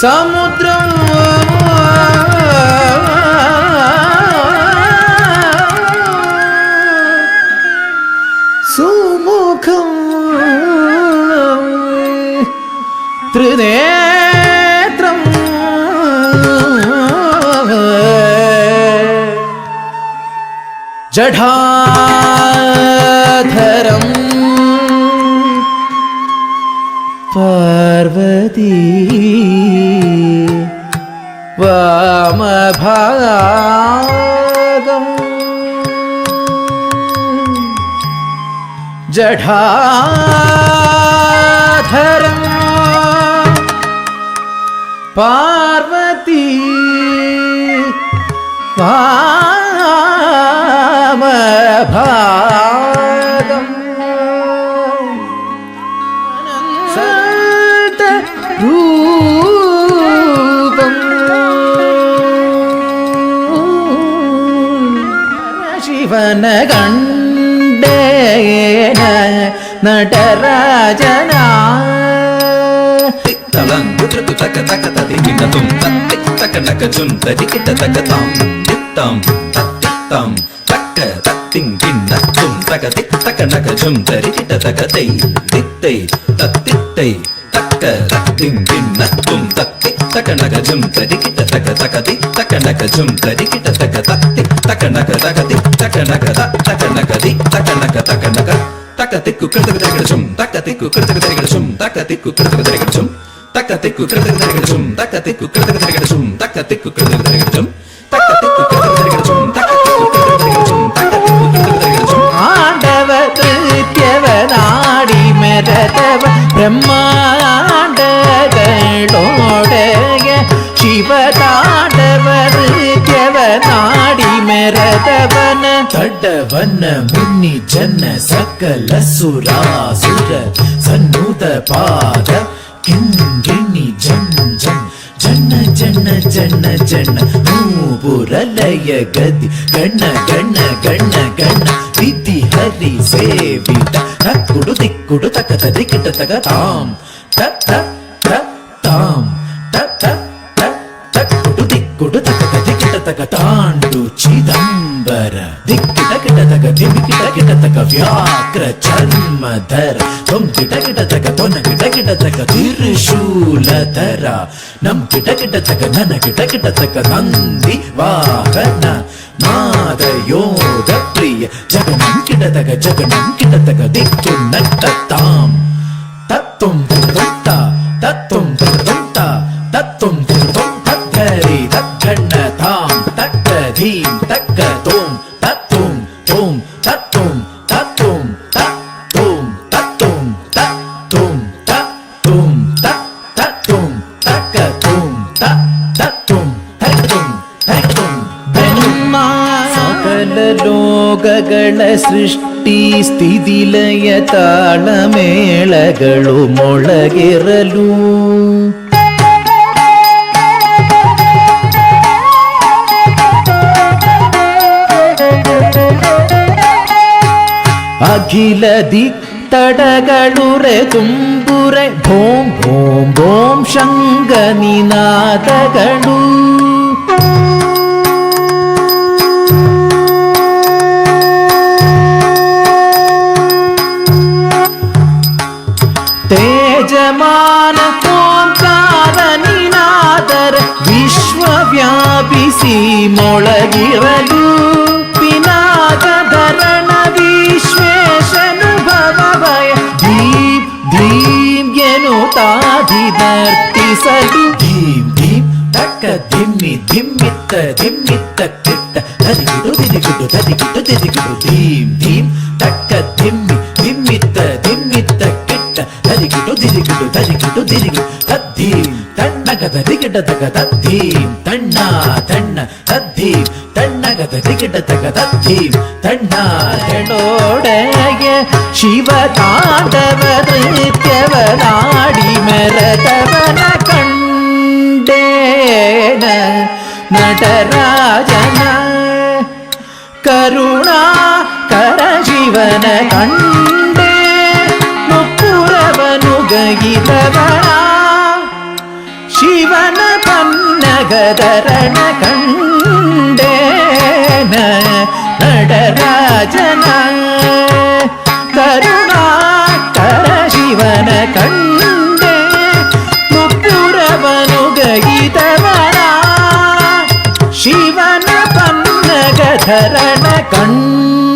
സമുദ്രം സുമുഖം ത്രിനേത്രം ജഠാധരം പാർവതി വാമഭാഗം ജഠാധരം പാർവതി വാമഭാഗം രൂപം ശിവന കണ്ടേന നടരാജന takatiku kertagadagachum takatiku kertagadagachum takatiku kertagadagachum takatiku kertagadagachum takatiku kertagadagachum takatiku kertagadagachum takatiku kertagadagachum takatiku kertagadagachum takatiku kertagadagachum ആണ്ടവ തൃത്യവനാടി മെരതവ ബ്രഹ്മാണ്ടകളോടയ Shiva Tandava തൃത്യവനാടി മെരതവന തടവന മുനി ജന സകല സുരാസുര സന്നുത പാദ കിങ്കിണി ജൻ ജൻ ജന ജന ജന ജന നൂപുരലയ ഗതി ഗണ ഗണ ഗണ ഗണ വിധി ഹരി സേവിത തക്കുടു ദിക്കുടു തക തരികിട തക താം തക താം തക തക്കുടു ദിക്കുടു തക തരികിട തക താണ്ടു ചിദംബര ദിക്കിട കിട തക ദിക്കിട കിട തക വ്യാഘ്ര ചർമ്മധര ത്വം കിട കിട തക ത്വന കിട കിട തക ത്രിശൂലധര നം കിട കിട തക നന കിട കിട തക നന്ദി വാഹന നാദ യോഗ പ്രിയ ജഗനം കിട തക ദിക്കു നട്ടതാം തത്വം തൃത തത്വം തൃത തത്വം തൃതം തദ്ധരി തദ്ധണ്ണ താം തദ്ധധീം തക്ക തോം തത്വം തോം തത്വം തത്വം തത്വം തത്വം തത്വം തത്വം തത്വം തക്ക തോം തത്വം തത്വം തത്വം ബ്രഹ്മ സകല ലോകಗಳ ಸೃಷ್ಟಿ ಸ್ಥಿತಿಲಯ ತಾಳಮೇಳಗಳು ಮೊಳಗಿರಲು ಅಖಿಲ ದಿಕ್ತಡಗಳುರೆ ತುಂಬುರೆ ಭೋಂ ಭೋಂ ಭೋಂ ಶಂಗ ನಿನಾದಗಳು ತೇಜಮಾನ ಓಂಕಾರ ನಿನಾದರ ವಿಶ್ವವ್ಯಾಪಿಸಿ ಮೊಳಗಿರಲು ಪಿನಾಕಧರಣ ವಿಶ್ವೇಶನು ಭವ ಭಯ ಧೀಂ ಧೀಂ ಎನ್ನುತ್ತಾದಿನರ್ತಿಸಲು ಧೀಂ ಧೀಂ ತಕ್ಕ ಧಿಮ್ಮಿ ಧಿಮ್ಮಿತ್ತ ಧಿಮ್ಮಿತ್ತ ಕಿಟ್ಟ ತದಿಗಿಡು ತಿದಿಗಿಡು ತದಿಗಿಡು ತಿದಿಗಿಡು ಧೀಂ ಧೀಂ ತಕ್ಕ ಧಿಮ್ಮಿ ಧಿಮ್ಮಿತ್ತ ಧಿಮ್ಮಿತ್ತ ಕಿಟ್ಟ ತದಿಗಿಡು ತಿದಿಗಿಡು ತದಿಗಿಡು ತಿದಿಗಿಡು ತದ್ಧೀಂ ತಣ್ಣಗದ ದಿಗಿಡ ತಗ ತದ್ಧೀಂ ತಣ್ಣ ತಣ್ಣ ತದ್ಧೀಂ ತಣ್ಣಗದ ದಿಗಿಡ ತಗ ತದ್ಧೀಂ ತಣ್ಣ ತಣ್ಣೋಡೆಯ ಶಿವ ತಾಂಡವ ನೃತ್ಯವನಾಡಿ ಮೆರತವನ ಕಂಡೇನ നടരാജന കരുണാകര ശിവന കണ്ടേ മുപ്പുറവനുകയിതവന ശിവ ಶಿವನ ಪನ್ನಗದರಣ ಕಂಡೇನ നടരാജന കരുണാകര ശിവന കണ്ടേ മുപ്പുരവനുഗയിതവന ശിവന പന്നഗധരണ കണ്ട